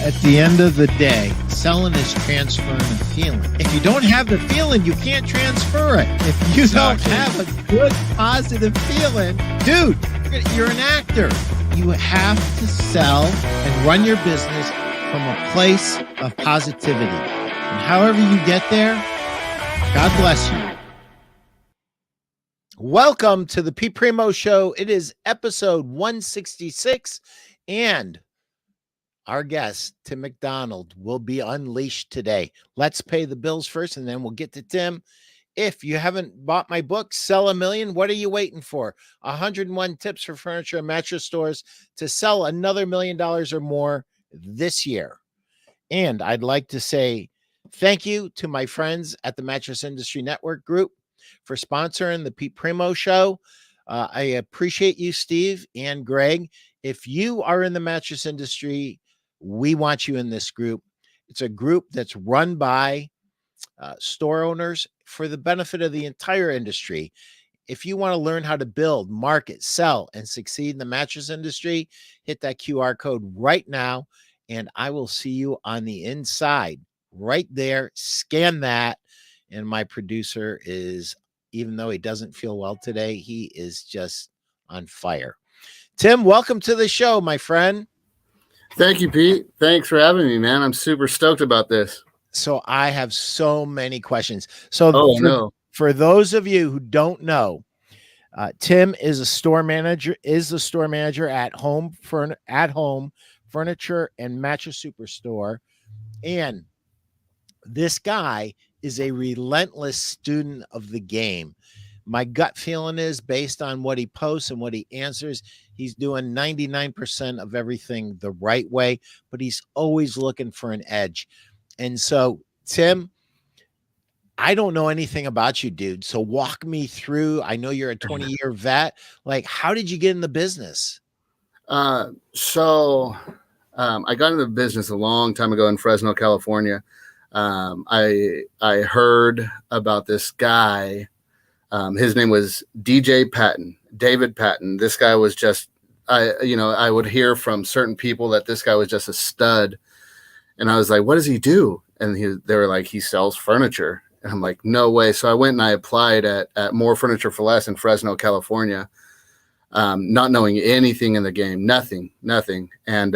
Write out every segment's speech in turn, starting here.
at the end of the day, selling is transferring a feeling. If you don't have the feeling, you can't transfer it. If you don't have a good, positive feeling, dude, you're an actor. You have to sell and run your business from a place of positivity. And however you get there, God bless you. Welcome to the Pete Primeau Show. It is episode 166, and our guest, Tim McDonald, will be unleashed today. Let's pay the bills first, and then we'll get to Tim. If you haven't bought my book, Sell a Million, what are you waiting for? 101 tips for furniture and mattress stores to sell another $1 million or more this year. And I'd like to say thank you to my friends at the Mattress Industry Network group for sponsoring the Pete Primeau Show. I appreciate you, Steve and Greg. If you are in the mattress industry, we want you in this group. It's a group that's run by store owners for the benefit of the entire industry. If you want to learn how to build, market, sell, and succeed in the mattress industry, hit that QR code right now, and I will see you on the inside right there. Scan that. And my producer is, even though he doesn't feel well today, he is just on fire. Tim, welcome to the show, my friend. Thank you, Pete. Thanks for having me, man. I'm super stoked about this. So I have so many questions. So for those of you who don't know, Tim is the store manager at Home Furniture and Mattress Superstore. And this guy is a relentless student of the game. My gut feeling is, based on what he posts and what he answers, he's doing 99% of everything the right way, but he's always looking for an edge. And so, Tim, I don't know anything about you, dude. So walk me through. I know you're a 20-year vet. Like, how did you get in the business? I got into the business a long time ago in Fresno, California. I heard about this guy. His name was DJ Patton, David Patton. This guy was just, I would hear from certain people that this guy was just a stud. And I was like, what does he do? And they were like, he sells furniture. And I'm like, no way. So I went and I applied at More Furniture for Less in Fresno, California, not knowing anything in the game, nothing. And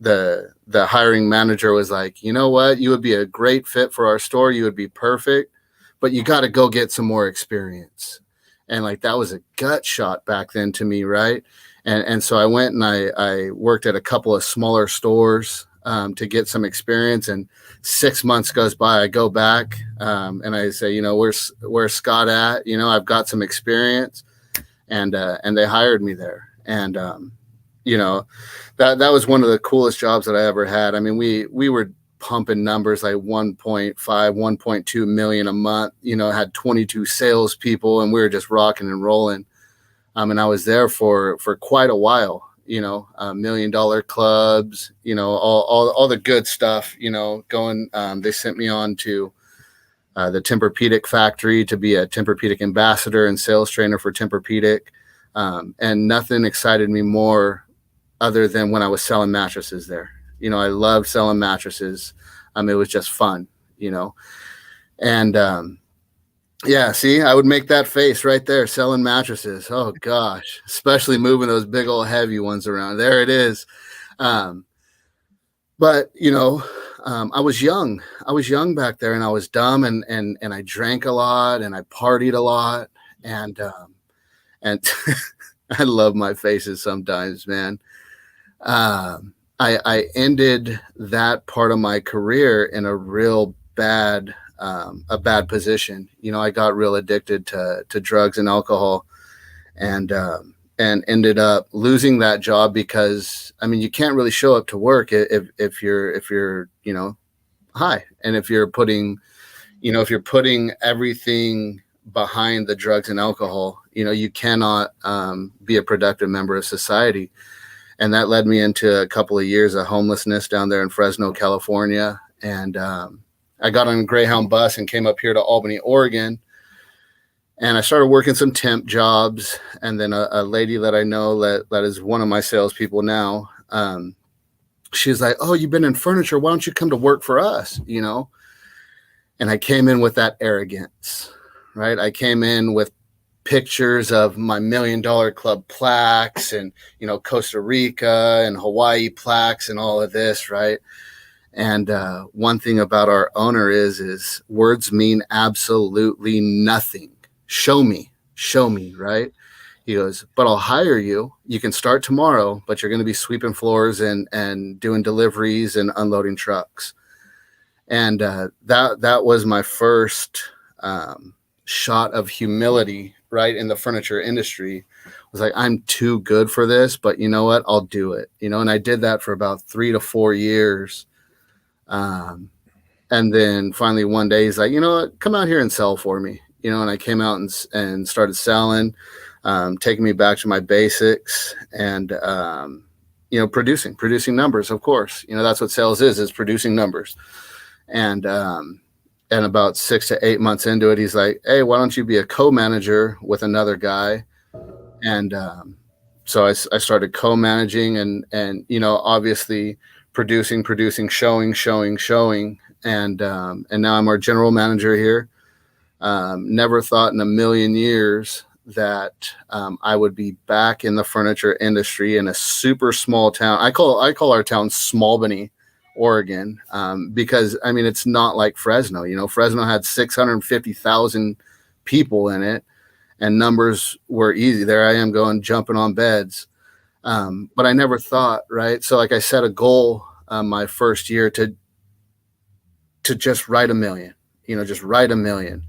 the hiring manager was like, you know what? You would be a great fit for our store. You would be perfect, but you got to go get some more experience. And like, that was a gut shot back then to me. Right. And so I went and I worked at a couple of smaller stores to get some experience, and 6 months goes by. I go back and I say, where's Scott at? I've got some experience, and they hired me there. And, that was one of the coolest jobs that I ever had. I mean, we were pumping numbers like 1.5, 1.2 million a month, had 22 salespeople, and we were just rocking and rolling. And I was there for quite a while. $1 million clubs, all the good stuff, going. They sent me on to the Tempur-Pedic factory to be a Tempur-Pedic ambassador and sales trainer for Tempur-Pedic. And nothing excited me more other than when I was selling mattresses there. I loved selling mattresses. It was just fun, and yeah, see, I would make that face right there, selling mattresses. Oh gosh, especially moving those big old heavy ones around. There it is. But I was young. I was young back there, and I was dumb, and I drank a lot, and I partied a lot, and I love my faces sometimes, man. I ended that part of my career in a real bad position. I got real addicted to drugs and alcohol, and ended up losing that job because, you can't really show up to work if you're high, and if you're putting everything behind the drugs and alcohol, you cannot be a productive member of society. And that led me into a couple of years of homelessness down there in Fresno, California. And I got on a Greyhound bus and came up here to Albany, Oregon. And I started working some temp jobs. And then a lady that I know that is one of my salespeople now, she's like, "Oh, you've been in furniture. Why don't you come to work for us?" And I came in with that arrogance, right? I came in with pictures of my $1 Million Club plaques and, Costa Rica and Hawaii plaques and all of this, right? And one thing about our owner is words mean absolutely nothing. Show me, right? He goes, but I'll hire you. You can start tomorrow, but you're going to be sweeping floors and doing deliveries and unloading trucks. And that was my first shot of humility, right, in the furniture industry. I was like, I'm too good for this, but you know what? I'll do it. And I did that for about 3 to 4 years. And then finally one day he's like, you know what? Come out here and sell for me. And I came out and started selling, taking me back to my basics and, producing numbers, of course. That's what sales is producing numbers. And about 6 to 8 months into it, he's like, hey, why don't you be a co-manager with another guy? And so I started co-managing and obviously producing, showing. And now I'm our general manager here. Never thought in a million years that I would be back in the furniture industry in a super small town. I call our town Smallbany, Oregon, because it's not like Fresno. Fresno had 650,000 people in it, and numbers were easy. There I am jumping on beds, but I never thought, right? So like I set a goal my first year to just write 1 million. Just write 1 million.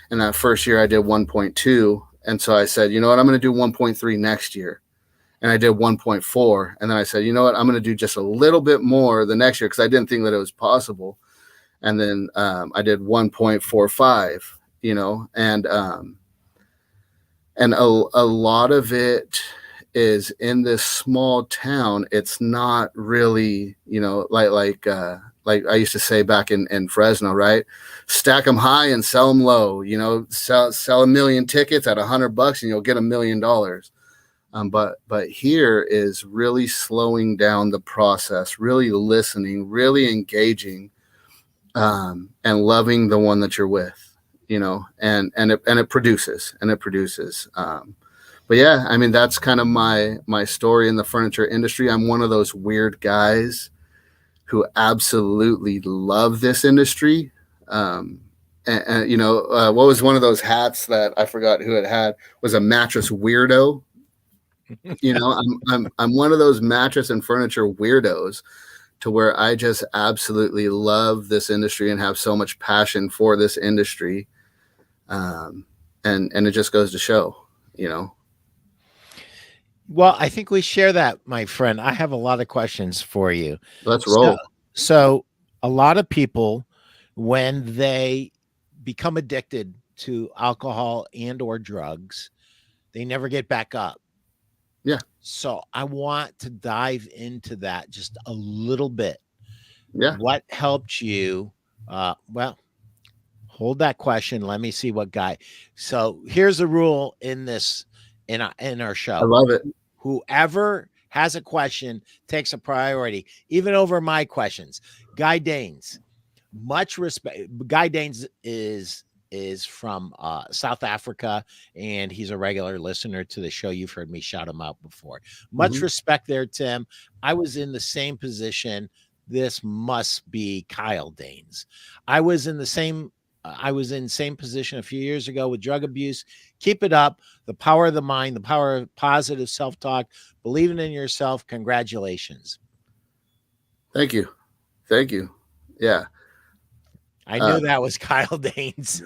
And that first year I did 1.2, and so I said, you know what, I'm going to do 1.3 next year. And I did 1.4. And then I said, you know what, I'm going to do just a little bit more the next year because I didn't think that it was possible. And then I did 1.45, and a lot of it is in this small town. It's not really, like I used to say back in Fresno, right? Stack them high and sell them low, sell 1 million tickets at $100 and you'll get $1 million. But here is really slowing down the process, really listening, really engaging, and loving the one that you're with, and it produces. But yeah, that's kind of my story in the furniture industry. I'm one of those weird guys who absolutely love this industry. And what was one of those hats that I forgot who it had was a mattress weirdo. I'm one of those mattress and furniture weirdos to where I just absolutely love this industry and have so much passion for this industry. And it just goes to show, Well, I think we share that, my friend. I have a lot of questions for you. Let's roll. So a lot of people, when they become addicted to alcohol and or drugs, they never get back up. Yeah. So I want to dive into that just a little bit. Yeah. What helped you? Well, hold that question. Let me see what guy. So here's the rule in our show. I love it. Whoever has a question takes a priority, even over my questions. Guy Danes, much respect. Guy Danes is from South Africa, and he's a regular listener to the show. You've heard me shout him out before. Much respect there, Tim. I was in the same position. This must be Kyle Danes. I was in same position a few years ago with drug abuse. Keep it up. The power of the mind, the power of positive self-talk, believing in yourself. Congratulations. Thank you. Yeah. I knew that was Kyle Danes.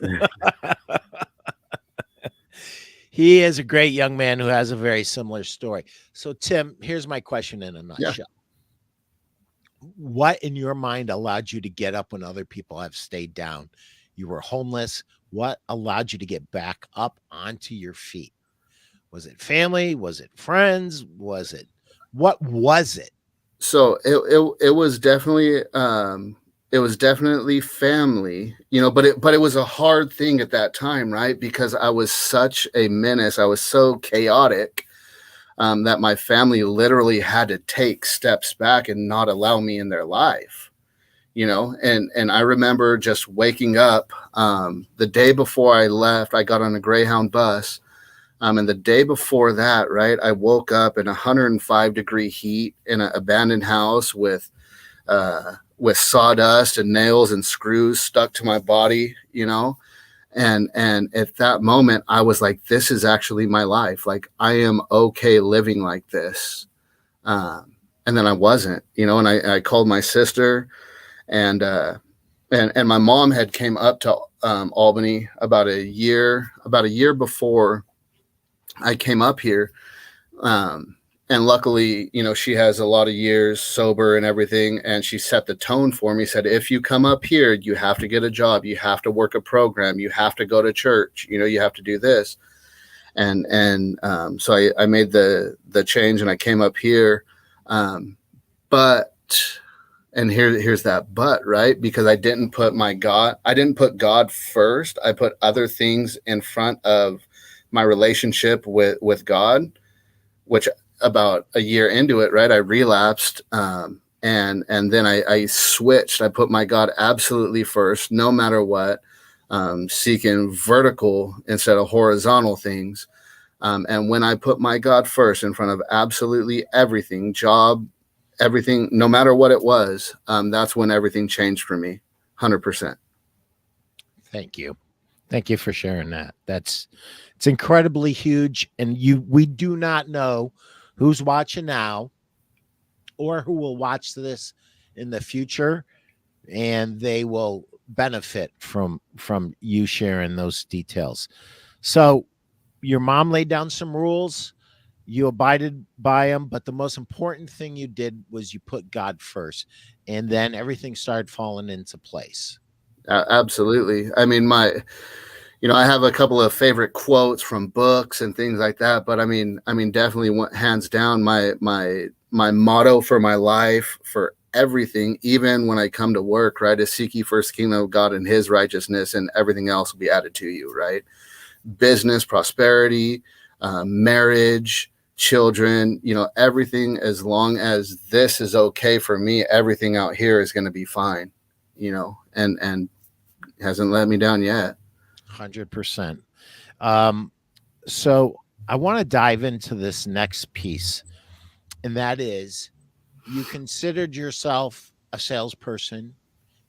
He is a great young man who has a very similar story. So, Tim, here's my question in a nutshell. Yeah. What in your mind allowed you to get up when other people have stayed down? You were homeless. What allowed you to get back up onto your feet? Was it family? Was it friends? What was it? So it was definitely family, but it was a hard thing at that time, right? Because I was such a menace. I was so chaotic. that my family literally had to take steps back and not allow me in their life, and I remember just waking up the day before I left. I got on a Greyhound bus, and the day before that, right, I woke up in 105-degree heat in an abandoned house with sawdust and nails and screws stuck to my body, and at that moment I was like, this is actually my life. Like, I am okay living like this. And then I wasn't, and I called my sister, and my mom had came up to Albany about a year before I came up here. And luckily, she has a lot of years sober and everything. And she set the tone for me, said, if you come up here, you have to get a job. You have to work a program. You have to go to church. You have to do this. And so I made the change, and I came up here. But, and here's that but, right? Because I didn't put God first. I put other things in front of my relationship with God, which about a year into it, right, I relapsed, and then I switched. I put my God absolutely first, no matter what, seeking vertical instead of horizontal things. And when I put my God first in front of absolutely everything, job, everything, no matter what it was, that's when everything changed for me, 100%. Thank you. Thank you for sharing that. It's incredibly huge. And we do not know who's watching now or who will watch this in the future, and they will benefit from you sharing those details. So your mom laid down some rules, you abided by them, but the most important thing you did was you put God first, and then everything started falling into place. Absolutely. I mean, I have a couple of favorite quotes from books and things like that, but I mean, definitely hands down, my motto for my life, for everything, even when I come to work, right, is seek ye first the kingdom of God and his righteousness, and everything else will be added to you, right? Business, prosperity, marriage, children, everything, as long as this is okay for me, everything out here is going to be fine, and hasn't let me down yet. 100%. So I want to dive into this next piece, and that is, you considered yourself a salesperson.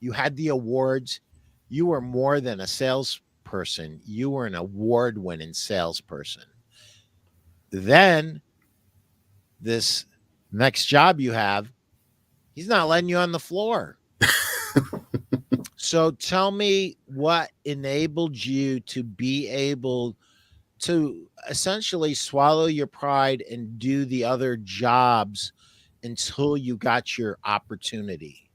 You had the awards. You were more than a salesperson. You were an award-winning salesperson. Then this next job you have, he's not letting you on the floor. So tell me what enabled you to be able to essentially swallow your pride and do the other jobs until you got your opportunity.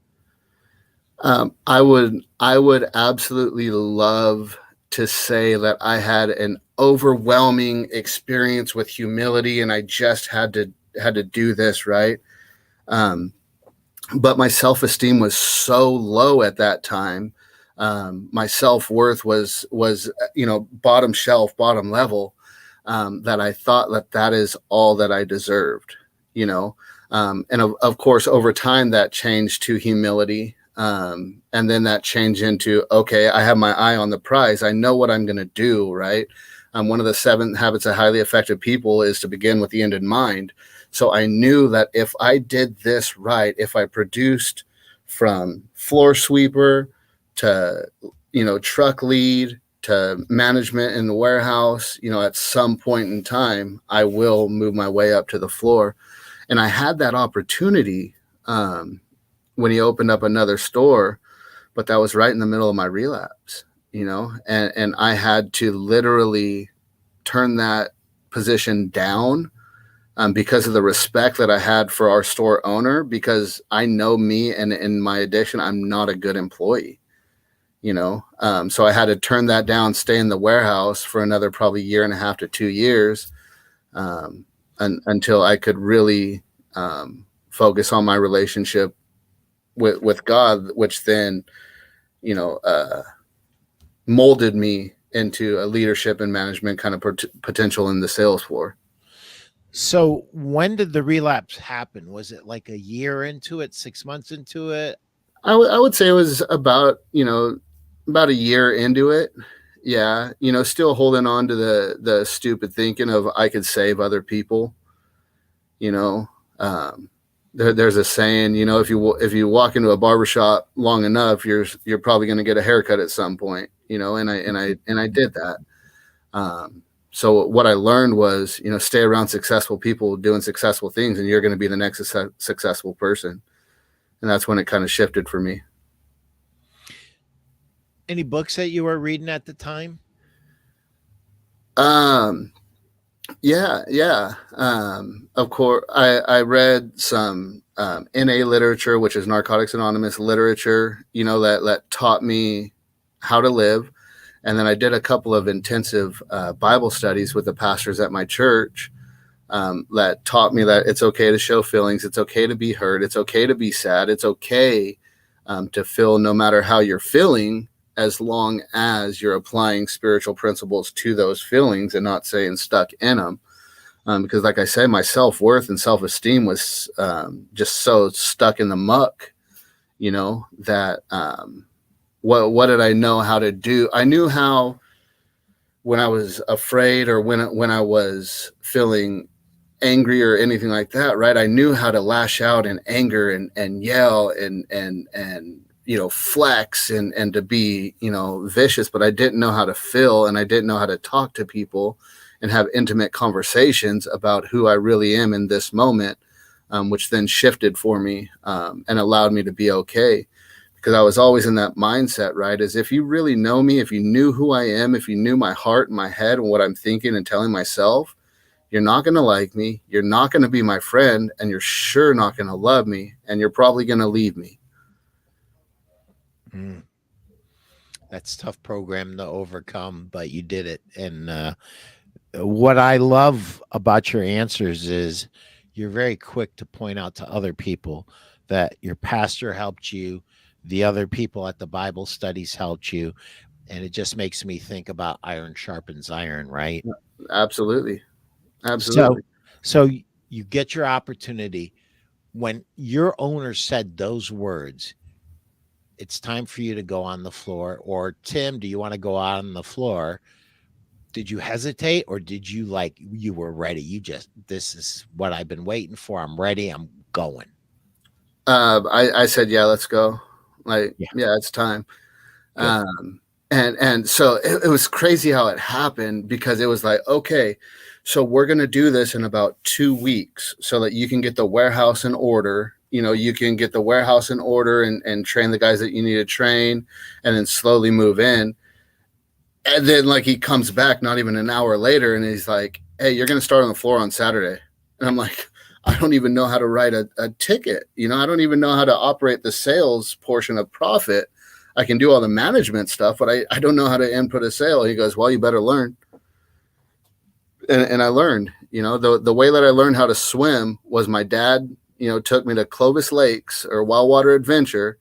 I would absolutely love to say that I had an overwhelming experience with humility, and I just had to do this, right. But my self-esteem was so low at that time. My self-worth was bottom shelf, bottom level, that I thought that is all that I deserved, and of course, over time that changed to humility. And then that changed into, okay, I have my eye on the prize. I know what I'm going to do, right? One of the 7 habits of highly effective people is to begin with the end in mind. So I knew that if I did this right, if I produced from floor sweeper to, truck lead to management in the warehouse, at some point in time, I will move my way up to the floor. And I had that opportunity when he opened up another store, but that was right in the middle of my relapse, and I had to literally turn that position down because of the respect that I had for our store owner, because I know me, and in my addiction, I'm not a good employee, so I had to turn that down, stay in the warehouse for another probably 1.5 to 2 years, until I could really focus on my relationship with God, which then, molded me into a leadership and management kind of potential in the sales floor. So when did the relapse happen? Was it like a year into it, 6 months into it? I would say it was about, about a year into it. Yeah, still holding on to the stupid thinking of I could save other people. You know, um, there's a saying, if you walk into a barbershop long enough, you're probably going to get a haircut at some point. And I did that. So what I learned was, stay around successful people doing successful things, and you're going to be the next successful person. And that's when it kind of shifted for me. Any books that you were reading at the time? Um, yeah, yeah. Of course, I read some NA literature, which is Narcotics Anonymous literature. That taught me how to live, and then I did a couple of intensive Bible studies with the pastors at my church. That taught me that it's okay to show feelings, it's okay to be hurt, it's okay to be sad, it's okay to feel no matter how you're feeling, as long as you're applying spiritual principles to those feelings and not staying stuck in them. Because, like I said, my self-worth and self-esteem was just so stuck in the muck, that what did I know how to do? I knew how, when I was afraid or when I was feeling angry or anything like that, right? I knew how to lash out in anger and yell and flex and to be, vicious, but I didn't know how to feel, and I didn't know how to talk to people and have intimate conversations about who I really am in this moment, which then shifted for me and allowed me to be okay. Because I was always in that mindset, right? As if you really know me, if you knew who I am, if you knew my heart and my head and what I'm thinking and telling myself, you're not going to like me, you're not going to be my friend, and you're sure not going to love me, and you're probably going to leave me. Mm, that's a tough program to overcome, but you did it. And what I love about your answers is you're very quick to point out to other people that your pastor helped you, the other people at the Bible studies helped you, and it just makes me think about iron sharpens iron, right? Absolutely. So, Absolutely. you get your opportunity. When your owner said those words, it's time for you to go on the floor. Or, Tim, do you want to go out on the floor? Did you hesitate, or did you like you were ready? You just, this is what I've been waiting for. I'm ready. I'm going. I said, yeah, let's go. Like, Yeah, yeah, it's time. good. And so it was crazy how it happened, because it was like, okay, so we're going to do this in about 2 weeks so that you can get the warehouse in order. You can get the warehouse in order and train the guys that you need to train, and then slowly move in. And then, like, he comes back not even an hour later, and he's like, hey, you're going to start on the floor on Saturday. And I'm like, I don't even know how to write a ticket. I don't even know how to operate the sales portion of profit. I can do all the management stuff, but I don't know how to input a sale. He goes, well, you better learn. And I learned, the way that I learned how to swim was my dad, took me to Clovis Lakes or Wild Water Adventure,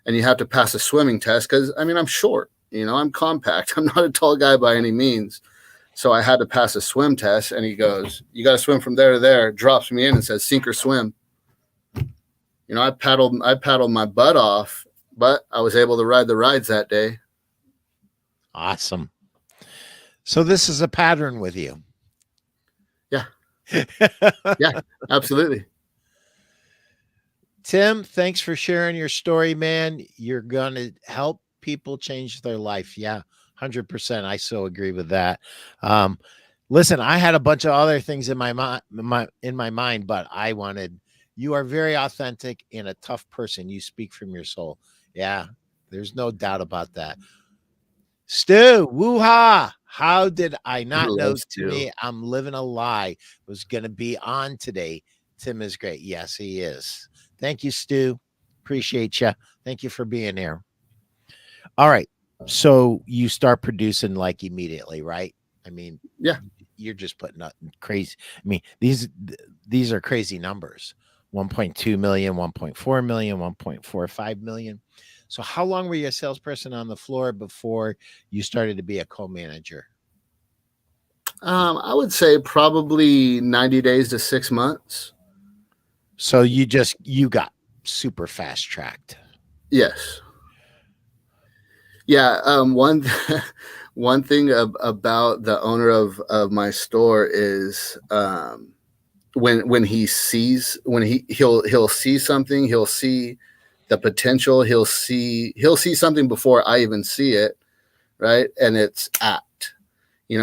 and you have to pass a swimming test. Cause I'm short, I'm compact. I'm not a tall guy by any means. So I had to pass a swim test, and he goes, you got to swim from there to there, drops me in and says, sink or swim. I paddled my butt off, but I was able to ride the rides that day. Awesome. So this is a pattern with you. Yeah. Yeah, absolutely. Tim, thanks for sharing your story, man. You're going to help people change their life. Yeah, 100%. I so agree with that. Um, Listen, I had a bunch of other things in my mind, but I wanted, you are very authentic and a tough person. You speak from your soul. Yeah, there's no doubt about that. Stu, woo-ha. How did I not know? Loves To to. me, I'm living a lie. Was going to be on today. Tim is great. Yes, he is. Thank you, Stu. Appreciate you. Thank you for being here. All right. So you start producing like immediately, right? I mean, Yeah. you're just putting up crazy. I mean, these are crazy numbers. 1.2 million, 1.4 million, 1.45 million. So how long were you a salesperson on the floor before you started to be a co-manager? I would say probably 90 days to 6 months. So you got super fast tracked. Yes. Yeah. One thing about the owner of my store is when he sees he'll see something, he'll see the potential, he'll see something before I even see it, right? And it's apt. He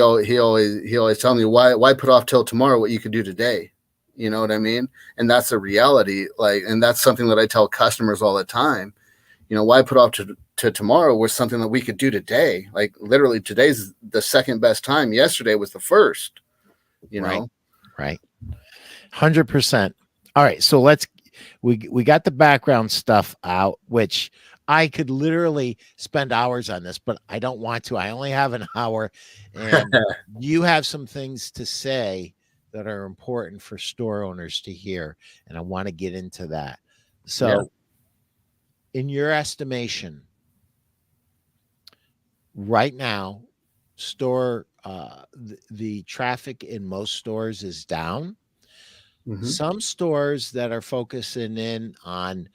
always tell me, why put off till tomorrow what you could do today. You know what I mean? And that's a reality. And that's something that I tell customers all the time. Why put off to tomorrow with something that we could do today? Like literally today's the second best time. Yesterday was the first, you Right. know? Right. 100%. All right. So we got the background stuff out, which I could literally spend hours on this, but I don't want to. I only have an hour, and you have some things to say that are important for store owners to hear, and I want to get into that. Yeah. So, in your estimation, right now, the traffic in most stores is down. Mm-hmm. Some stores that are focusing in on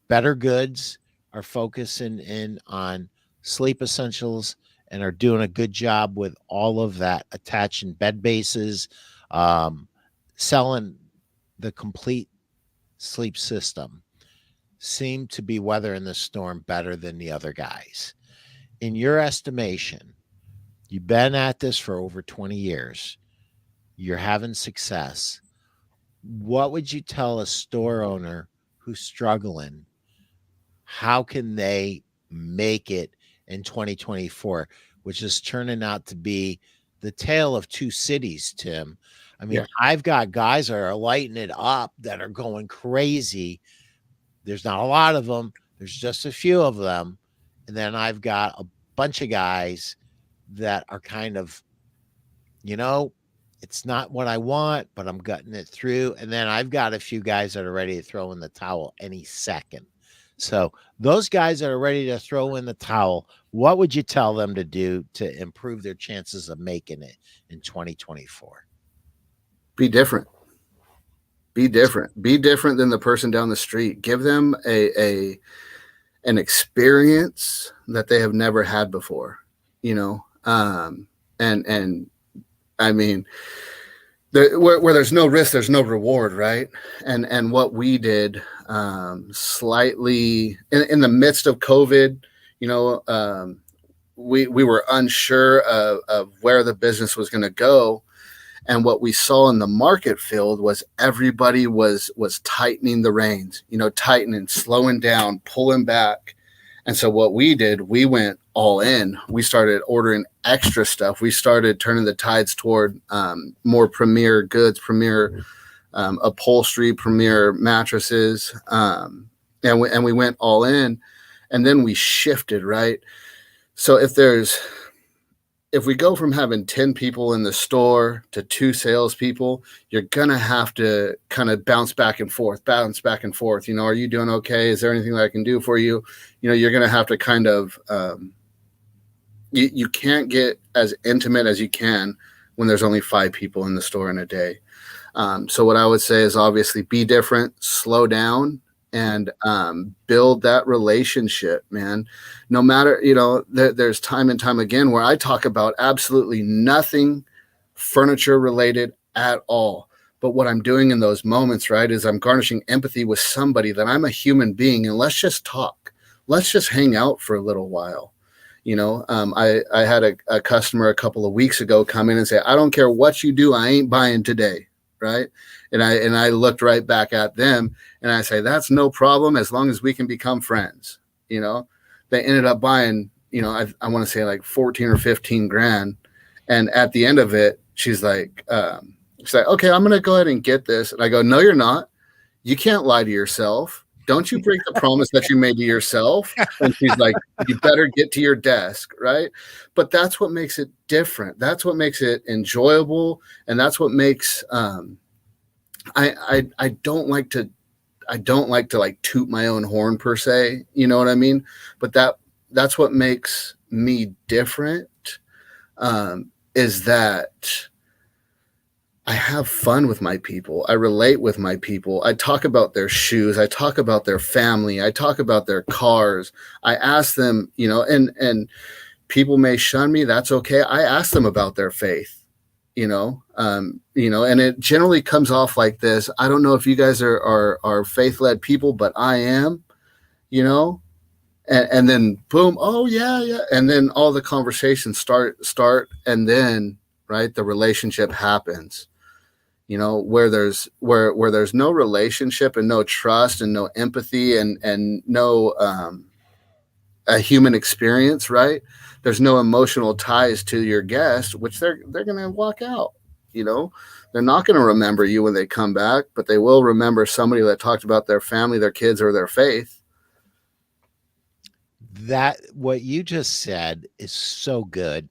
better goods are focusing in on sleep essentials and are doing a good job with all of that, attaching bed bases, um, selling the complete sleep system. Seem to be weathering the storm better than the other guys. In your estimation, you've been at this for over 20 years, you're having success. What would you tell a store owner who's struggling? How can they make it in 2024, which is turning out to be the tale of two cities, Tim? I mean, Yeah. I've got guys that are lighting it up that are going crazy. There's not a lot of them, there's just a few of them. And then I've got a bunch of guys that are kind of, you know, it's not what I want, but I'm gutting it through. And then I've got a few guys that are ready to throw in the towel any second. So, those guys that are ready to throw in the towel, what would you tell them to do to improve their chances of making it in 2024? Be different. Be different. Be different than the person down the street. Give them an experience that they have never had before. You know, and I mean, where there's no risk, there's no reward, right? And what we did, slightly in the midst of COVID, you know, we were unsure of where the business was going to go. And what we saw in the market field was everybody was tightening the reins, tightening, slowing down, pulling back. And so what we did, we went all in. We started ordering extra stuff. We started turning the tides toward more premier goods, premier upholstery, premier mattresses, and we went all in. And then we shifted, right? So if we go from having 10 people in the store to 2 salespeople, you're going to have to kind of bounce back and forth. Are you doing okay? Is there anything that I can do for you? You're going to have to kind of, you can't get as intimate as you can when there's only 5 people in the store in a day. So what I would say is obviously be different, slow down, and build that relationship, man. No matter, there's time and time again where I talk about absolutely nothing furniture related at all. But what I'm doing in those moments, right, is I'm garnishing empathy with somebody that I'm a human being, and let's just talk. Let's just hang out for a little while. I had a customer a couple of weeks ago come in and say, I don't care what you do, I ain't buying today. Right. And I looked right back at them and I say, that's no problem as long as we can become friends. They ended up buying, I want to say like 14 or 15 grand. And at the end of it, she's like, okay, I'm going to go ahead and get this. And I go, no, you're not. You can't lie to yourself. Don't you break the promise that you made to yourself. And she's like, you better get to your desk. Right. But that's what makes it different. That's what makes it enjoyable. And that's what makes, I don't like to like toot my own horn per se. You know what I mean? But that's what makes me different. is that I have fun with my people. I relate with my people. I talk about their shoes. I talk about their family. I talk about their cars. I ask them, and people may shun me. That's okay. I ask them about their faith, and it generally comes off like this. I don't know if you guys are faith-led people, but I am, you know, and then boom, oh yeah, yeah. And then all the conversations start, and then, right, the relationship happens, where there's no relationship and no trust and no empathy and no a human experience, right? There's no emotional ties to your guest, which they're going to walk out, you know. They're not going to remember you when they come back, but they will remember somebody that talked about their family, their kids, or their faith. That what you just said is so good,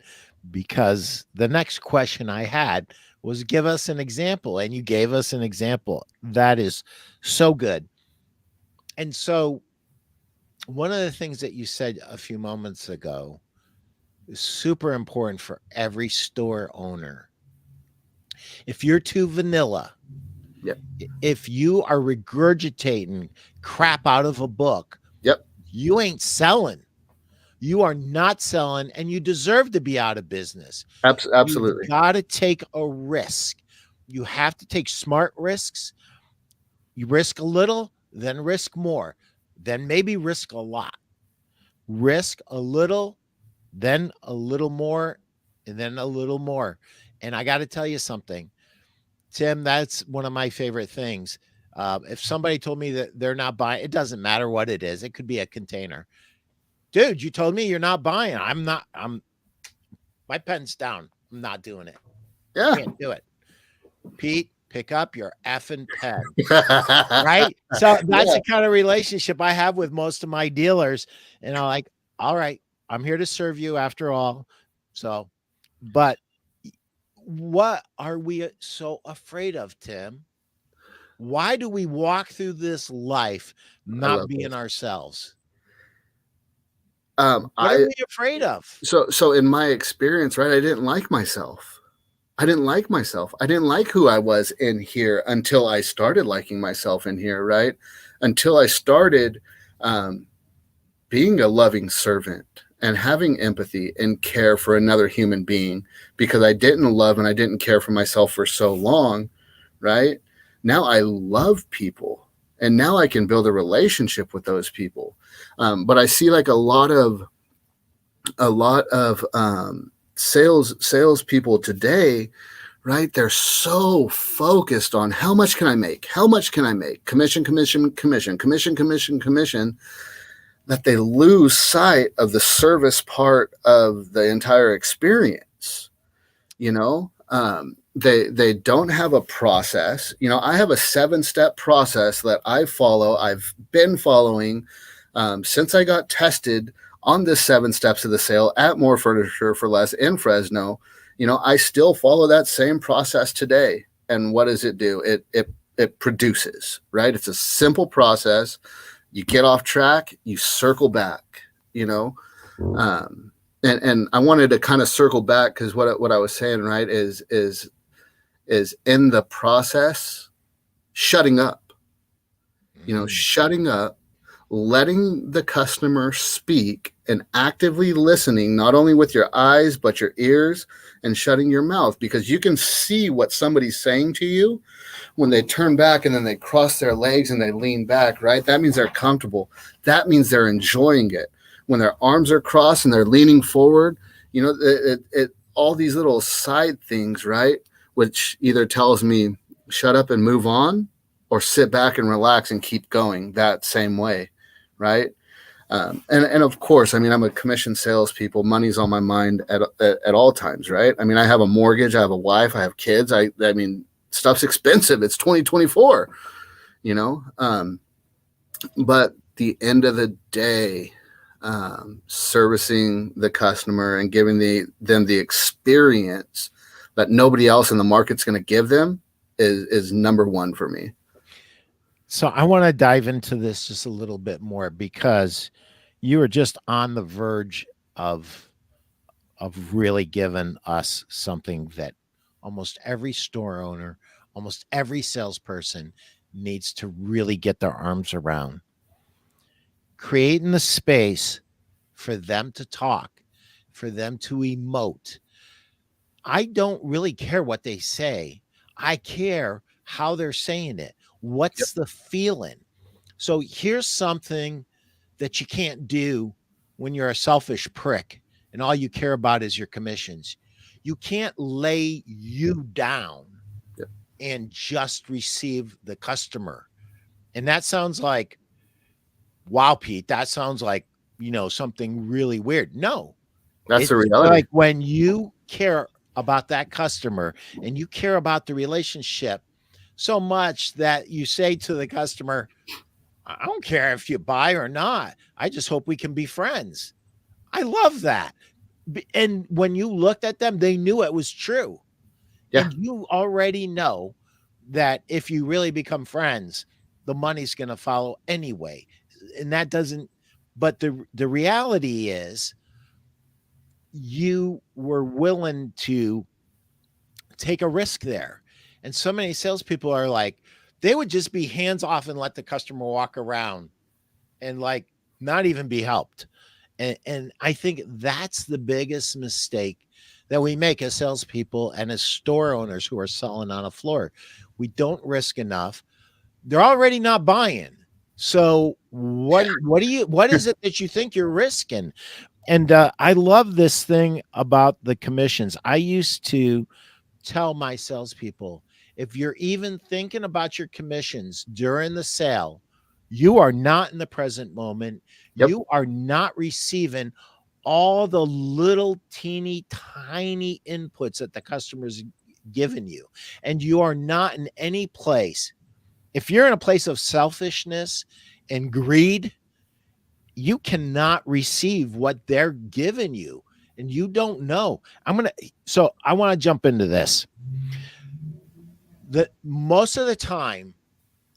because the next question I had was, give us an example, and you gave us an example. That is so good. And so one of the things that you said a few moments ago is super important for every store owner. If you're too vanilla, Yep. if you are regurgitating crap out of a book, Yep. you ain't selling. You are not selling, and you deserve to be out of business. You've Absolutely. got to take a risk. You have to take smart risks. You risk a little, then risk more, then maybe risk a lot. Risk a little, then a little more, and then a little more. And I got to tell you something, Tim, that's one of my favorite things. If somebody told me that they're not buying, it doesn't matter what it is. It could be a container. Dude, you told me you're not buying. My pen's down. I'm not doing it. Yeah. Can't do it. Pete, pick up your effing pen. Right? So that's the kind of relationship I have with most of my dealers. And I'm like, all right, I'm here to serve you after all. So, but what are we so afraid of, Tim? Why do we walk through this life not being this. ourselves? What are we afraid of? So in my experience, right, I didn't like myself. I didn't like who I was in here until I started liking myself in here, right? Until I started being a loving servant and having empathy and care for another human being, because I didn't love and I didn't care for myself for so long, right? Now I love people, and now I can build a relationship with those people. But I see like a lot of sales people today, right? They're so focused on how much can I make? How much can I make? Commission, that they lose sight of the service part of the entire experience. They don't have a process. I have a 7-step process that I follow. I've been following since I got tested on the 7 steps of the sale at More Furniture for Less in Fresno. I still follow that same process today. And what does it do? It produces, right? It's a simple process. You get off track, you circle back, and I wanted to kind of circle back, because what I was saying, right, is in the process, shutting up, shutting up, letting the customer speak, and actively listening, not only with your eyes, but your ears, and shutting your mouth, because you can see what somebody's saying to you when they turn back and then they cross their legs and they lean back, right? That means they're comfortable. That means they're enjoying it. When their arms are crossed and they're leaning forward, all these little side things, right? Which either tells me shut up and move on, or sit back and relax and keep going that same way, right? And of course, I mean, I'm a commission salespeople. Money's on my mind at all times, right? I mean, I have a mortgage, I have a wife, I have kids. I mean, stuff's expensive. It's 2024, but the end of the day, servicing the customer and giving them the experience that nobody else in the market's going to give them is number one for me. So I want to dive into this just a little bit more, because you were just on the verge of of really giving us something that almost every store owner, almost every salesperson needs to really get their arms around. Creating the space for them to talk, for them to emote. I don't really care what they say. I care how they're saying it. Yep. What's the feeling? So here's something that you can't do when you're a selfish prick and all you care about is your commissions. You can't lay you down Yep. and just receive the customer. And that sounds like, wow, Pete, that sounds like, something really weird. No, That's the it's reality. like when you care about that customer and you care about the relationship so much that you say to the customer, I don't care if you buy or not. I just hope we can be friends. I love that. And when you looked at them, they knew it was true. Yeah. And you already know that if you really become friends, the money's going to follow anyway. And that doesn't, but the reality is you were willing to take a risk there. And so many salespeople are like, they would just be hands off and let the customer walk around and like not even be helped. And I think that's the biggest mistake that we make as salespeople and as store owners who are selling on a floor. We don't risk enough. They're already not buying. So what is it that you think you're risking? And I love this thing about the commissions. I used to tell my salespeople, if you're even thinking about your commissions during the sale, you are not in the present moment. Yep. You are not receiving all the little teeny tiny inputs that the customer's given you. And you are not in any place. If you're in a place of selfishness and greed, you cannot receive what they're giving you. And you don't know. So I want to jump into this. That most of the time,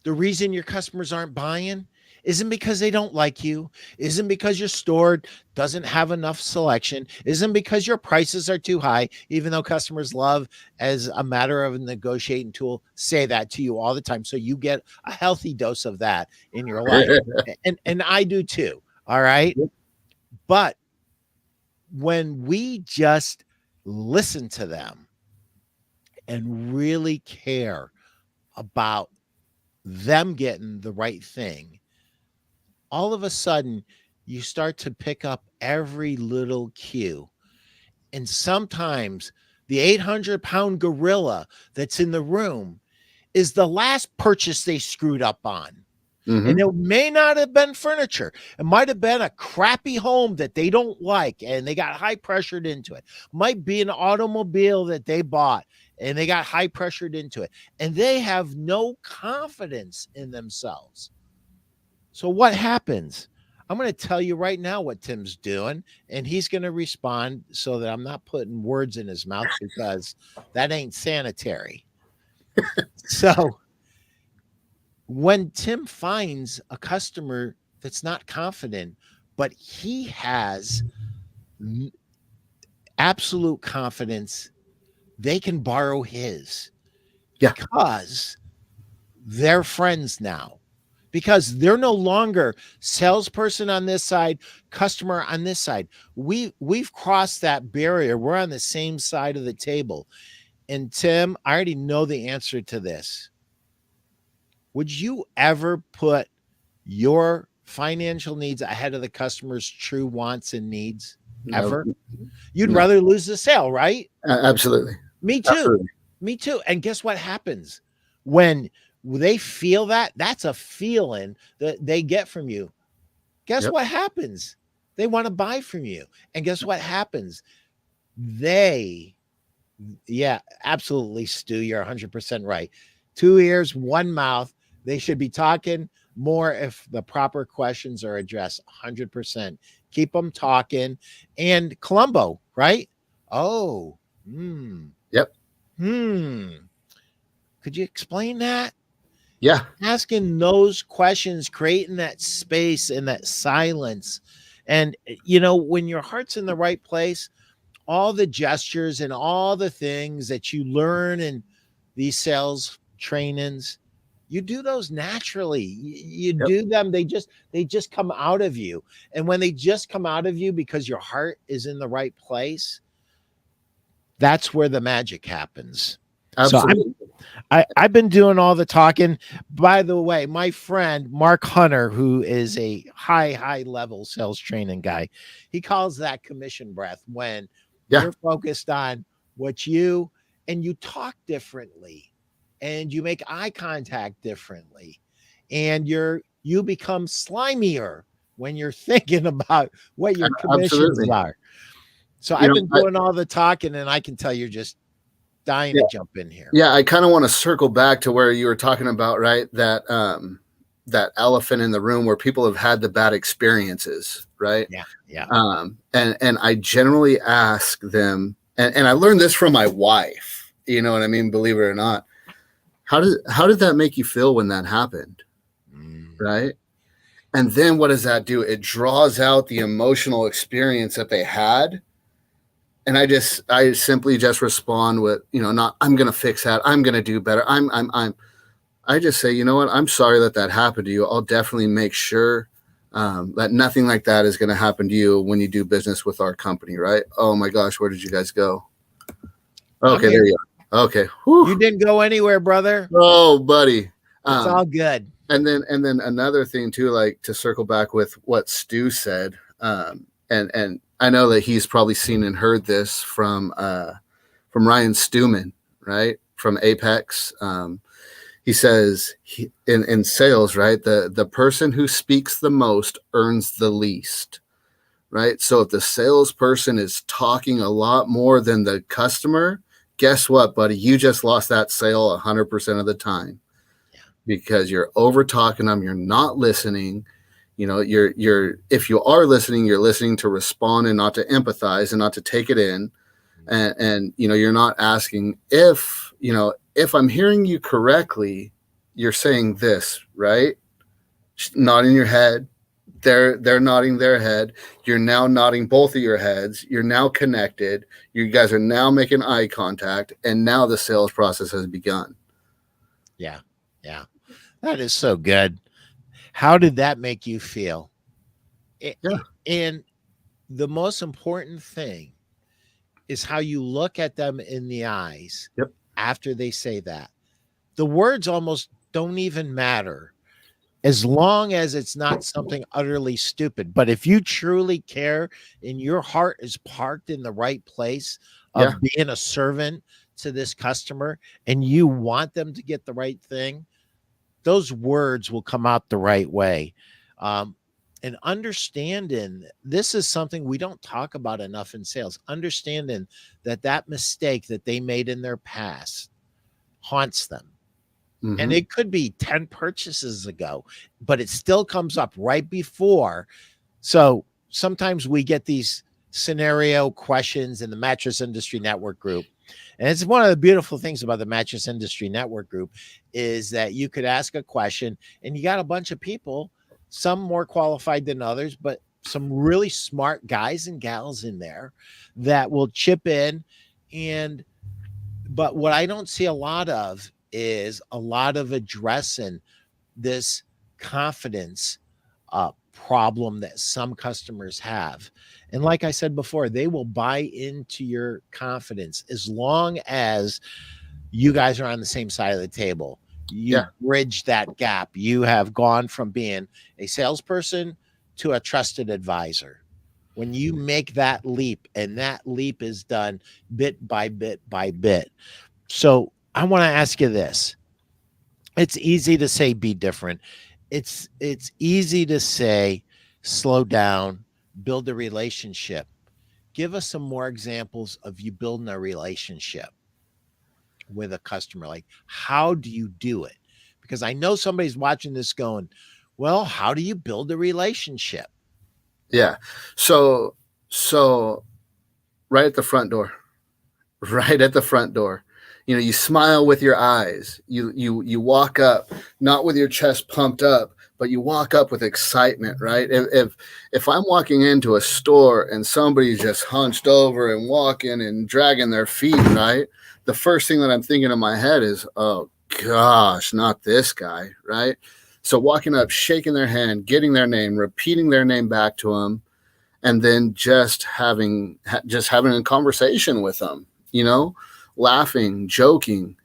the reason your customers aren't buying isn't because they don't like you, isn't because your store doesn't have enough selection, isn't because your prices are too high, even though customers love, as a matter of a negotiating tool, say that to you all the time. So you get a healthy dose of that in your life. And I do too. All right. Yep. But when we just listen to them and really care about them getting the right thing, all of a sudden you start to pick up every little cue. And sometimes the 800-pound gorilla that's in the room is the last purchase they screwed up on. And it may not have been furniture. It might have been a crappy home that they don't like and they got high pressured into it. Might be an automobile that they bought and they got high pressured into it. And they have no confidence in themselves. So what happens? I'm going to tell you right now what Tim's doing, and he's going to respond so that I'm not putting words in his mouth because that ain't sanitary. So when Tim finds a customer that's not confident, but he has absolute confidence, they can borrow his because they're friends now. Because they're no longer salesperson on this side, customer on this side. We've crossed that barrier. We're on the same side of the table. And Tim, I already know the answer to this. Would you ever put your financial needs ahead of the customer's true wants and needs? Ever? You'd rather lose the sale, right? Absolutely. Me too. Absolutely. Me too. And guess what happens when they feel that? That's a feeling that they get from you. Guess what happens? They want to buy from you. And guess what happens? Absolutely, Stu. You're 100% right. 2 ears, 1 mouth. They should be talking more if the proper questions are addressed. 100%. Keep them talking. And Columbo, right? Oh, Yep. Could you explain that? Yeah. Asking those questions, creating that space and that silence. And, when your heart's in the right place, all the gestures and all the things that you learn in these sales trainings, you do those naturally. You Yep. do them, they just come out of you. And when they just come out of you because your heart is in the right place, that's where the magic happens. So Absolutely. I've been doing all the talking. By the way, my friend Mark Hunter, who is a high level sales training guy, he calls that commission breath when Yeah. you're focused on what you and you talk differently and you make eye contact differently and you become slimier when you're thinking about what your commissions Absolutely. are. So You I've know, been doing all the talking and I can tell you're just dying yeah, to jump in here. yeah, I kind of want to circle back to where you were talking about, right? That elephant in the room where people have had the bad experiences, right? Yeah. Yeah. And I generally ask them, and I learned this from my wife, you know what I mean? Believe it or not. How did that make you feel when that happened? Mm. Right. And then what does that do? It draws out the emotional experience that they had. And I simply just respond with, not, I'm going to fix that. I'm going to do better. I just say, you know what? I'm sorry that happened to you. I'll definitely make sure that nothing like that is going to happen to you when you do business with our company. Right. Oh my gosh. Where did you guys go? Okay. There you are. Okay. Whew. You didn't go anywhere, brother. Oh, buddy. It's all good. And then another thing too, like to circle back with what Stu said, and I know that he's probably seen and heard this from Ryan Stewman, right, from Apex. He says in sales, right, the person who speaks the most earns the least, right? So if the salesperson is talking a lot more than the customer, guess what, buddy? You just lost that sale 100% of the time. Because you're over talking them, you're not listening. You're if you are listening, you're listening to respond and not to empathize and not to take it in. And you're not asking if I'm hearing you correctly, you're saying this, right? Nodding your head. They're nodding their head. You're now nodding both of your heads. You're now connected. You guys are now making eye contact, and now the sales process has begun. Yeah. Yeah. That is so good. How did that make you feel? Yeah. And the most important thing is how you look at them in the eyes. Yep. After they say that. The words almost don't even matter as long as it's not something utterly stupid. But if you truly care and your heart is parked in the right place of being a servant to this customer and you want them to get the right thing, those words will come out the right way. And understanding this is something we don't talk about enough in sales, understanding that mistake that they made in their past haunts them. Mm-hmm. And it could be 10 purchases ago, but it still comes up right before. So sometimes we get these scenario questions in the Mattress Industry Network group. And it's one of the beautiful things about the Mattress Industry Network group is that you could ask a question and you got a bunch of people, some more qualified than others, but some really smart guys and gals in there that will chip in. But what I don't see a lot of is a lot of addressing this confidence problem that some customers have. And like I said before, they will buy into your confidence as long as you guys are on the same side of the table. You bridge that gap. You have gone from being a salesperson to a trusted advisor. When you make that leap, and that leap is done bit by bit by bit. So I want to ask you this. It's easy to say be different. It's easy to say slow down, build a relationship. Give us some more examples of you building a relationship with a customer. Like, how do you do it? Because I know somebody's watching this going, well, how do you build a relationship? Yeah. So right at the front door, you smile with your eyes. You walk up, not with your chest pumped up, but you walk up with excitement, right? If I'm walking into a store and somebody's just hunched over and walking and dragging their feet, right? The first thing that I'm thinking in my head is, oh gosh, not this guy, right? So walking up, shaking their hand, getting their name, repeating their name back to them, and then just having a conversation with them, laughing, joking.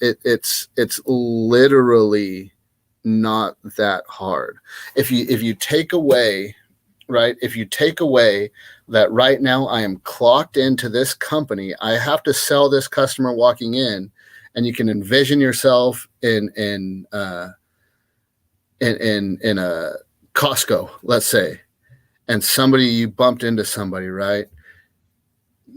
It's literally not that hard. If you take away, right, if you take away that right now I am clocked into this company, I have to sell this customer walking in, and you can envision yourself in a Costco, let's say, and you bumped into somebody, right?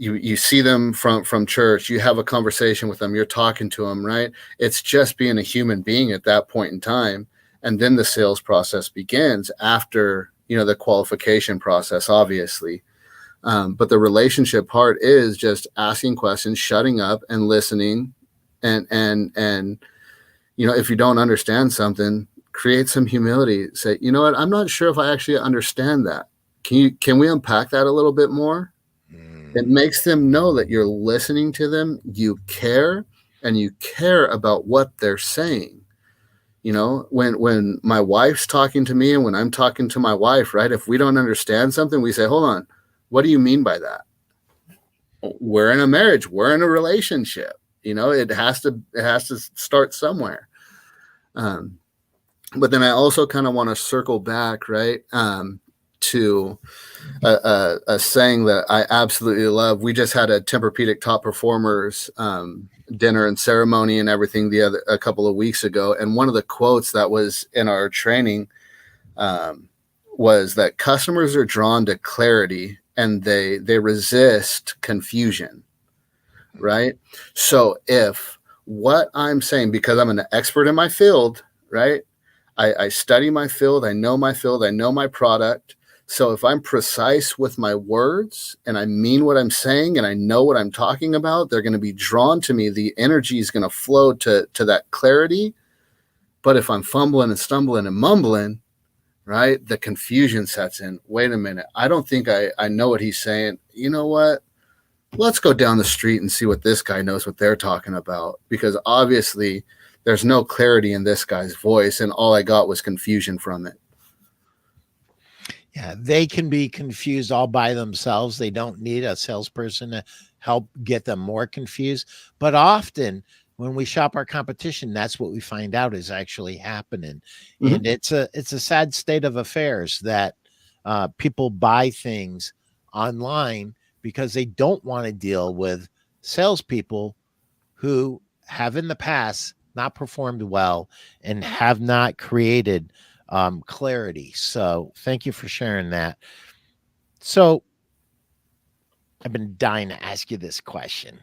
You see them from church, you have a conversation with them, you're talking to them, right? It's just being a human being at that point in time. And then the sales process begins after, the qualification process, obviously. But the relationship part is just asking questions, shutting up and listening. And if you don't understand something, create some humility. Say, you know what, I'm not sure if I actually understand that. Can we unpack that a little bit more? It makes them know that you're listening to them, you care, and you care about what they're saying. When my wife's talking to me and when I'm talking to my wife, right? If we don't understand something, we say, hold on, what do you mean by that? We're in a marriage, we're in a relationship. It has to start somewhere. But then I also kind of want to circle back, right? To a saying that I absolutely love. We just had a Tempur-Pedic top performers dinner and ceremony and everything a couple of weeks ago, and one of the quotes that was in our training was that customers are drawn to clarity and they resist confusion, right? So if what I'm saying, because I'm an expert in my field, right? I study my field, I know my field, I know my product. So if I'm precise with my words and I mean what I'm saying and I know what I'm talking about, they're going to be drawn to me. The energy is going to flow to that clarity. But if I'm fumbling and stumbling and mumbling, right, the confusion sets in. Wait a minute. I don't think I know what he's saying. You know what? Let's go down the street and see what this guy knows what they're talking about, because obviously there's no clarity in this guy's voice and all I got was confusion from it. Yeah, they can be confused all by themselves. They don't need a salesperson to help get them more confused. But often when we shop our competition, that's what we find out is actually happening. Mm-hmm. And it's a sad state of affairs that people buy things online because they don't want to deal with salespeople who have in the past not performed well and have not created clarity. So thank you for sharing that. So I've been dying to ask you this question.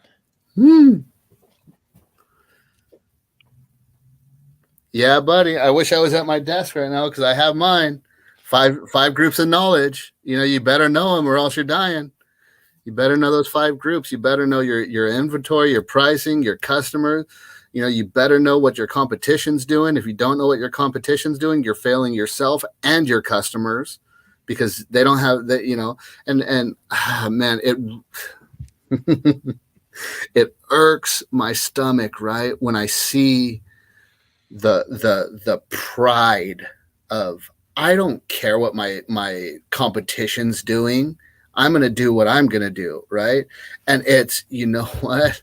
Yeah, buddy. I wish I was at my desk right now because I have mine. Five groups of knowledge. You better know them or else you're dying. You better know those 5 groups. You better know your inventory, your pricing, your customers. You better know what your competition's doing. If you don't know what your competition's doing, you're failing yourself and your customers because they don't have that, man, it irks my stomach, right? When I see the pride of, I don't care what my competition's doing. I'm going to do what I'm going to do, right? And it's, you know what?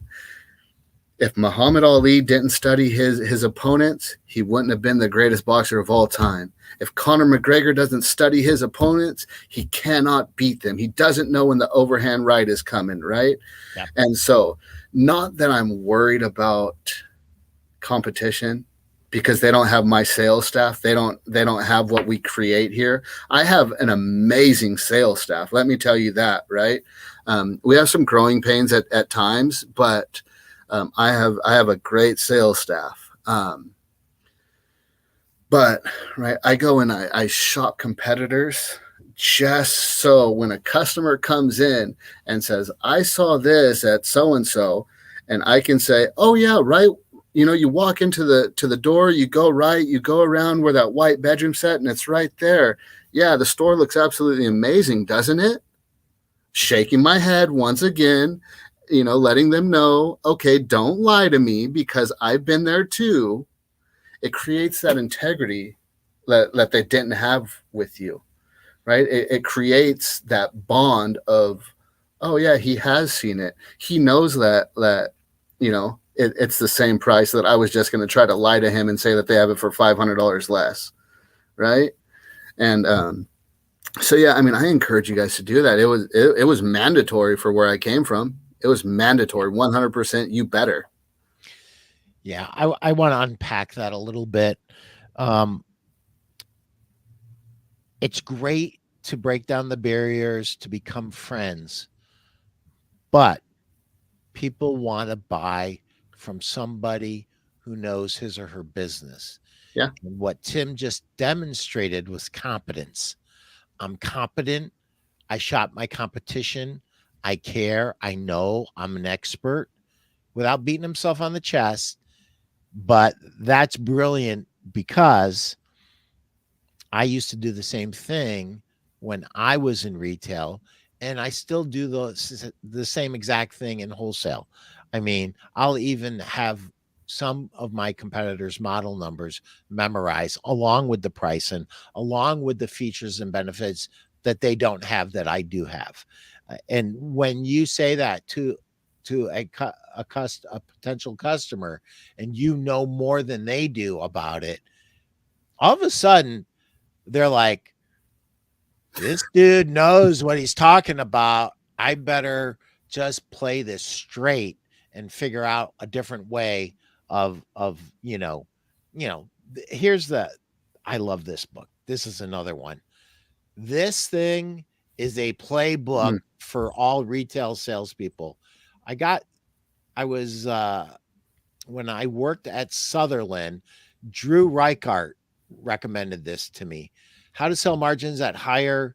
If Muhammad Ali didn't study his opponents, he wouldn't have been the greatest boxer of all time. If Conor McGregor doesn't study his opponents, he cannot beat them. He doesn't know when the overhand right is coming, right? Yeah. And so, not that I'm worried about competition because they don't have my sales staff. They don't have what we create here. I have an amazing sales staff. Let me tell you that, right? We have some growing pains at times, but I have a great sales staff. But right, I go and I shop competitors just so when a customer comes in and says, I saw this at so-and-so, and I can say, oh yeah, right, you walk into the door, you go right, you go around where that white bedroom set, and it's right there. Yeah, the store looks absolutely amazing, doesn't it? Shaking my head once again, letting them know, okay, don't lie to me because I've been there too. It creates that integrity that they didn't have with you, right? It creates that bond of, oh yeah, he has seen it. He knows that it's the same price, that I was just going to try to lie to him and say that they have it for $500 less, right? And so yeah, I mean, I encourage you guys to do that. It was mandatory for where I came from. It was mandatory, 100%. You better. Yeah, I want to unpack that a little bit. Um, it's great to break down the barriers to become friends, but people want to buy from somebody who knows his or her business. Yeah. And what Tim just demonstrated was competence. I'm competent. I shop my competition. I care. I know I'm an expert without beating himself on the chest. But that's brilliant because I used to do the same thing when I was in retail, and I still do the same exact thing in wholesale. I mean, I'll even have some of my competitors' model numbers memorized along with the price and along with the features and benefits that they don't have that I do have. And when you say that to a potential customer, and you know more than they do about it, all of a sudden they're like, this dude knows what he's talking about. I better just play this straight and figure out a different way of here's the I love this book. This is another one. This thing is a playbook for all retail salespeople. I was when I worked at Sutherland, Drew Reichart recommended this to me. How to sell margins at higher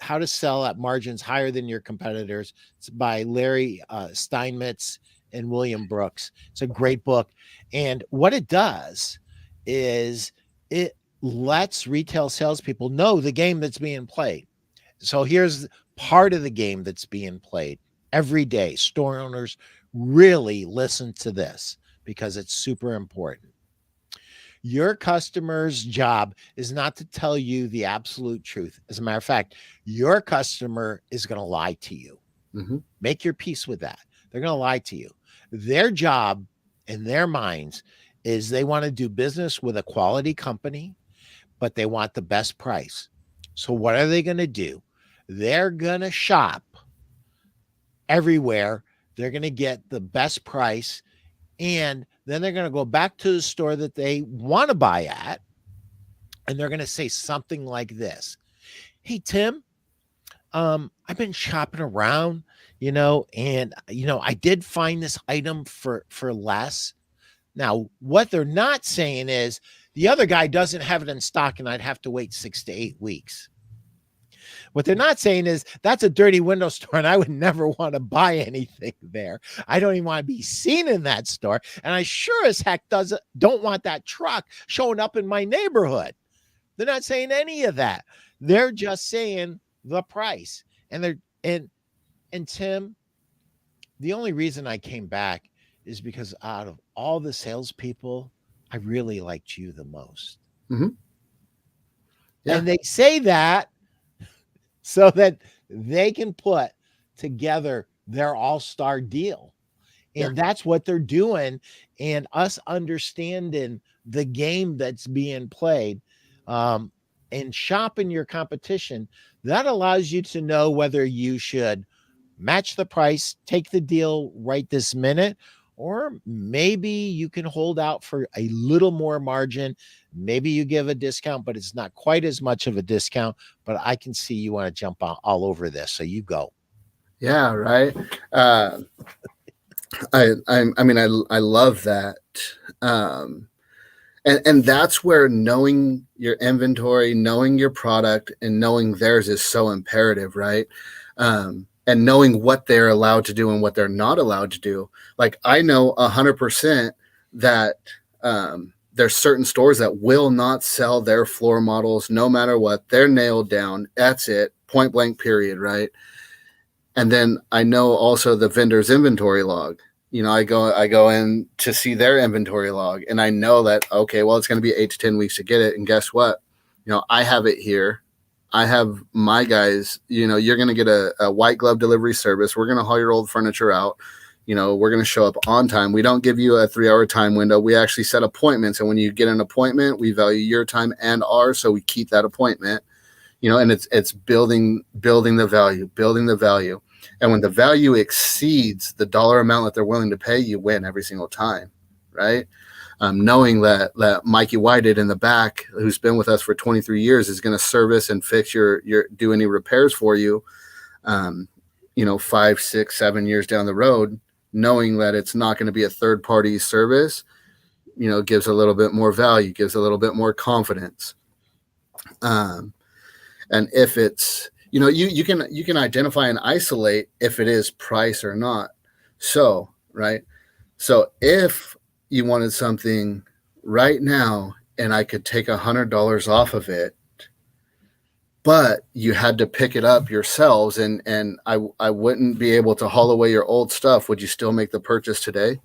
how to sell at margins higher than your competitors. It's by Larry Steinmetz and William Brooks. It's a great book. And what it does is it lets retail salespeople know the game that's being played. So here's part of the game that's being played every day. Store owners really listen to this because it's super important. Your customer's job is not to tell you the absolute truth. As a matter of fact, your customer is going to lie to you. Mm-hmm. Make your peace with that. They're going to lie to you. Their job in their minds is they want to do business with a quality company, but they want the best price. So what are they going to do? They're going to shop everywhere. They're going to get the best price, and then they're going to go back to the store that they want to buy at, and they're going to say something like this: hey, Tim, I've been shopping around, and I did find this item for less. Now, what they're not saying is the other guy doesn't have it in stock and I'd have to wait 6 to 8 weeks. What they're not saying is that's a dirty window store and I would never want to buy anything there. I don't even want to be seen in that store. And I sure as heck don't want that truck showing up in my neighborhood. They're not saying any of that. They're just saying the price. And Tim, the only reason I came back is because out of all the salespeople, I really liked you the most. Mm-hmm. Yeah. And they say that so that they can put together their all-star deal. And that's what they're doing. And us understanding the game that's being played and shopping your competition, that allows you to know whether you should match the price, take the deal right this minute, or maybe you can hold out for a little more margin. Maybe you give a discount, but it's not quite as much of a discount. But I can see you want to jump all over this. So you go. Yeah, right. I mean, I love that. And that's where knowing your inventory, knowing your product, and knowing theirs is so imperative, right? And knowing what they're allowed to do and what they're not allowed to do. Like I know 100% that there's certain stores that will not sell their floor models no matter what. They're nailed down. That's it. Point blank, period, right? And then I know also the vendor's inventory log. I go in to see their inventory log, and I know that, okay, well, it's going to be 8 to 10 weeks to get it. And guess what? I have it here. I have my guys, you're going to get a white glove delivery service. We're going to haul your old furniture out. We're going to show up on time. We don't give you a 3-hour time window. We actually set appointments. And when you get an appointment, we value your time and ours. So we keep that appointment, and it's building the value. And when the value exceeds the dollar amount that they're willing to pay, you win every single time. Right. Knowing that Mikey Whited in the back, who's been with us for 23 years, is going to service and fix do any repairs for you, 5, 6, 7 years down the road, knowing that it's not going to be a third party service, gives a little bit more value, gives a little bit more confidence. And if it's, you can identify and isolate if it is price or not. So, right. So if you wanted something right now and I could take $100 off of it, but you had to pick it up yourselves and I wouldn't be able to haul away your old stuff, would you still make the purchase today?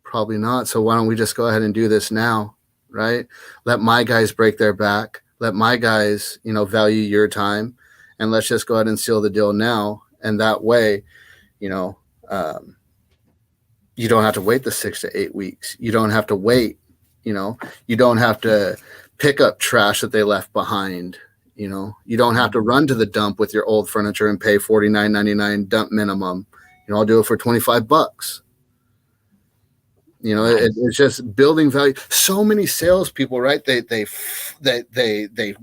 Probably not. So why don't we just go ahead and do this now, right? Let my guys break their back. Let my guys, value your time, and let's just go ahead and seal the deal now. And that way, you don't have to wait the 6 to 8 weeks. You don't have to wait, you don't have to pick up trash that they left behind. You don't have to run to the dump with your old furniture and pay $49.99 dump minimum. I'll do it for $25. It's just building value. So many salespeople, right? They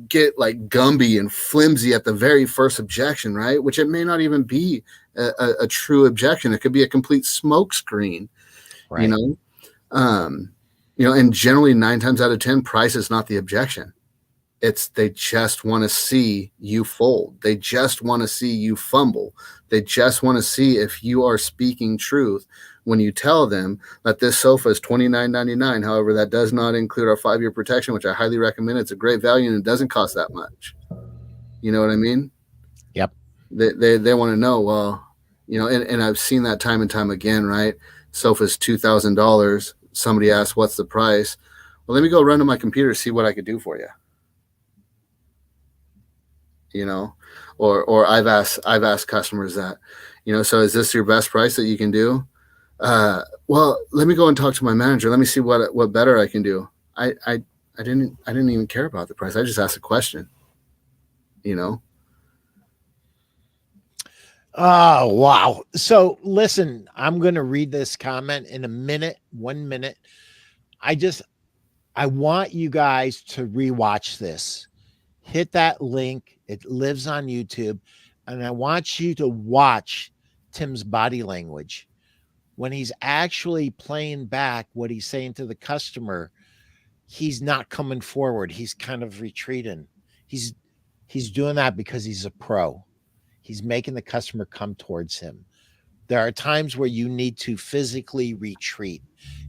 get like Gumby and flimsy at the very first objection, right? Which it may not even be a true objection. It could be a complete smoke screen, right. And generally 9 times out of 10, price is not the objection. They just want to see you fold. They just want to see you fumble. They just want to see if you are speaking truth when you tell them that this sofa is $29.99. However, that does not include our 5-year protection, which I highly recommend. It's a great value and it doesn't cost that much. You know what I mean? Yep. They want to know, well, and I've seen that time and time again, right? Sofa's $2,000. Somebody asks, what's the price? Well, let me go run to my computer, see what I could do for you. Or I've asked customers that, so is this your best price that you can do? Well, let me go and talk to my manager. Let me see what better I can do. I didn't even care about the price. I just asked a question, Oh, wow. So listen, I'm going to read this comment in a minute, 1 minute. I want you guys to rewatch this. Hit that link. It lives on YouTube. And I want you to watch Tim's body language. When he's actually playing back what he's saying to the customer, he's not coming forward. He's kind of retreating. He's doing that because he's a pro. He's making the customer come towards him. There are times where you need to physically retreat.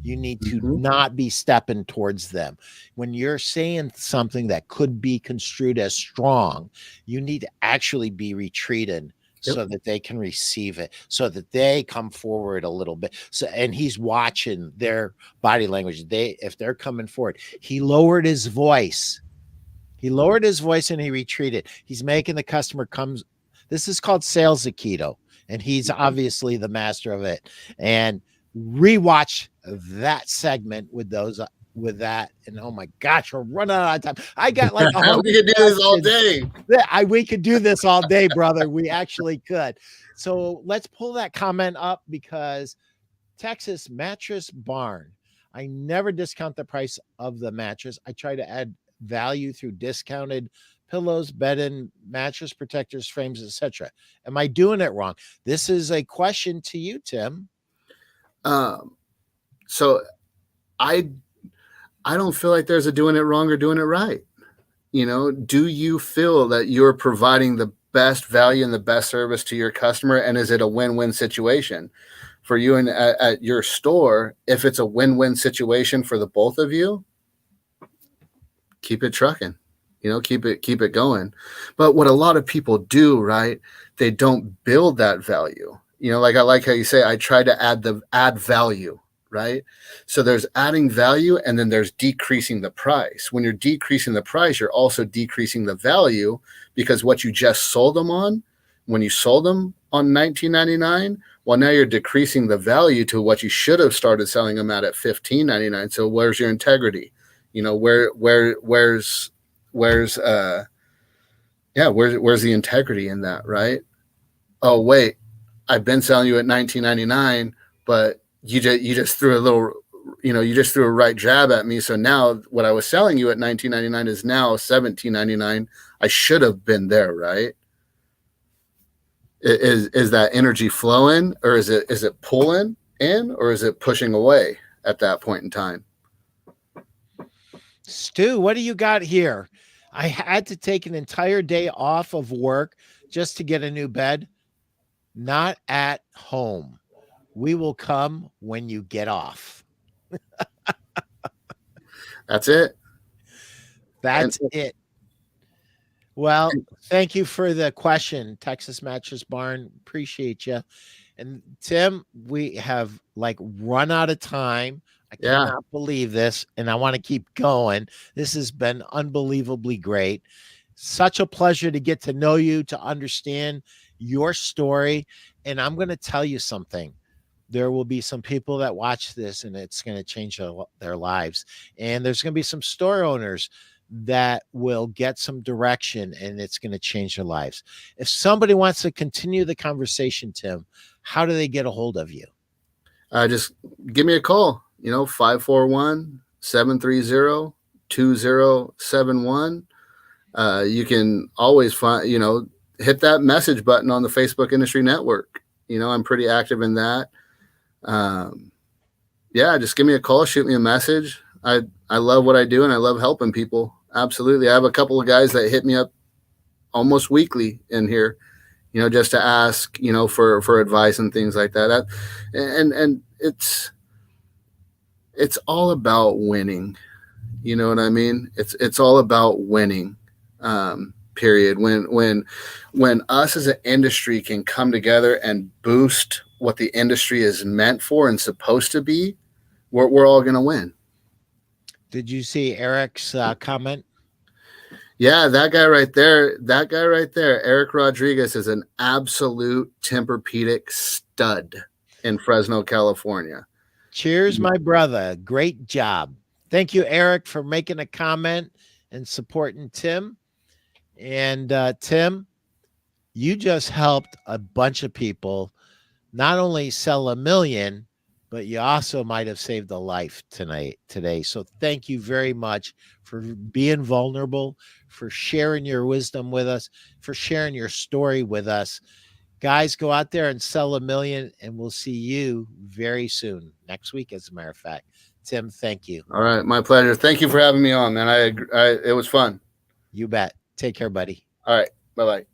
You need to not be stepping towards them. When you're saying something that could be construed as strong, you need to actually be retreating so that they can receive it, so that they come forward a little bit. So, and he's watching their body language. If they're coming forward, he lowered his voice. He lowered his voice and he retreated. He's making the customer come. This is called sales aikido, and he's obviously the master of it. And rewatch that segment with that. And oh my gosh, we're running out of time. I got like we could do this all day. We could do this all day, brother. We actually could. So let's pull that comment up, because Texas Mattress Barn. I never discount the price of the mattress. I try to add value through discounted pillows, bedding, mattress protectors, frames, etc. Am I doing it wrong? This is a question to you, Tim. So I don't feel like there's a doing it wrong or doing it right. Do you feel that you're providing the best value and the best service to your customer? And is it a win-win situation? for you and at your store, if it's a win-win situation for the both of you, keep it trucking, keep it going. But what a lot of people do, right? They don't build that value. Like I like how you say, I try to add value, right? So there's adding value, and then there's decreasing the price. When you're decreasing the price, you're also decreasing the value, because what you just sold them on, when you sold them on $19.99, well, now you're decreasing the value to what you should have started selling them at $15.99. So where's your integrity? Where's the integrity in that, right? Oh, wait, I've been selling you at $19.99, but you just threw a right jab at me. So now what I was selling you at $19.99 is now $17.99. I should have been there, right? Is that energy flowing, or is it pulling in, or is it pushing away at that point in time? Stu, what do you got here? I had to take an entire day off of work just to get a new bed. Not at home. We will come when you get off. That's it. That's it. Well, thank you for the question, Texas Mattress Barn. Appreciate you. And Tim, we have run out of time. I cannot believe this, and I want to keep going. This has been unbelievably great. Such a pleasure to get to know you, to understand your story. And I'm going to tell you something. There will be some people that watch this, and it's going to change their lives. And there's going to be some store owners that will get some direction, and it's going to change their lives. If somebody wants to continue the conversation, Tim, how do they get a hold of you? Just give me a call, 541-730-2071. You can always find, hit that message button on the Facebook Industry Network. I'm pretty active in that. Just give me a call, shoot me a message. I love what I do, and I love helping people. Absolutely. I have a couple of guys that hit me up almost weekly in here, just to ask, for advice and things like that. And it's all about winning. You know what I mean? It's all about winning. Period. When us as an industry can come together and boost what the industry is meant for and supposed to be, we're all going to win. Did you see Eric's comment? Yeah, that guy right there, Eric Rodriguez, is an absolute Tempur-Pedic stud in Fresno, California. Cheers, my brother. Great job. Thank you, Eric, for making a comment and supporting Tim. And Tim, you just helped a bunch of people not only sell 1 million, but you also might have saved a life today. So thank you very much for being vulnerable, for sharing your wisdom with us, for sharing your story with us. Guys, go out there and sell 1 million, and we'll see you very soon. Next week, as a matter of fact. Tim, thank you. All right, my pleasure. Thank you for having me on, man. It was fun. You bet. Take care, buddy. All right. Bye-bye.